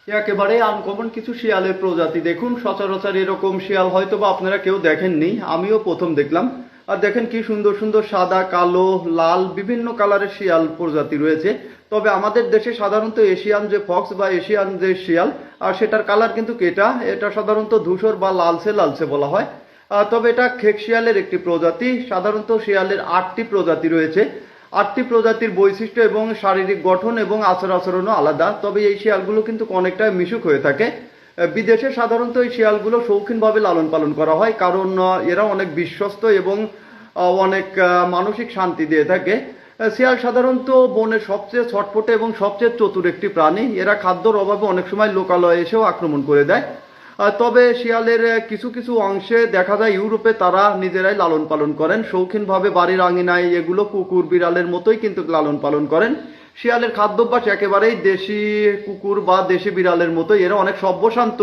একেবারে আনকমন কিছু শিয়ালের প্রজাতি দেখুন। সচরাচর এরকম শিয়াল হয়তো বা আপনারা কেউ দেখেননি, আমিও প্রথম দেখলাম। আর দেখেন কি সুন্দর সুন্দর সাদা, কালো, লাল বিভিন্ন কালারের শিয়াল প্রজাতি রয়েছে। তবে আমাদের দেশে সাধারণত এশিয়ান যে ফক্স বা এশিয়ান যে শিয়াল, আর সেটার কালার কিন্তু এটা সাধারণত ধূসর বা লালচে লালচে বলা হয়। তবে এটা খেক শিয়ালের একটি প্রজাতি। সাধারণত শিয়ালের 8টি প্রজাতি রয়েছে। 8টি প্রজাতির বৈশিষ্ট্য এবং শারীরিক গঠন এবং আচার আচরণও আলাদা। তবে এই শিয়ালগুলো কিন্তু অনেকটা মিশুক হয়ে থাকে। বিদেশে সাধারণত এই শিয়ালগুলো শৌখিনভাবে লালন পালন করা হয়, কারণ এরা অনেক বিশ্বস্ত এবং অনেক মানসিক শান্তি দিয়ে থাকে। শিয়াল সাধারণত বনের সবচেয়ে ছটফটে এবং সবচেয়ে চতুর একটি প্রাণী। এরা খাদ্যর অভাবে অনেক সময় লোকালয়ে এসেও আক্রমণ করে দেয়। তবে শিয়ালের কিছু কিছু অংশে দেখা যায় ইউরোপে তারা নিজেরাই লালন পালন করেন শৌখিনভাবে, বাড়ির আঙিনায় এগুলো কুকুর বিড়ালের মতোই কিন্তু লালন পালন করেন। শিয়ালের খাদ্যাভ্যাস একেবারেই দেশি কুকুর বা দেশি বিড়ালের মতোই, এরা অনেক সভ্যশান্ত।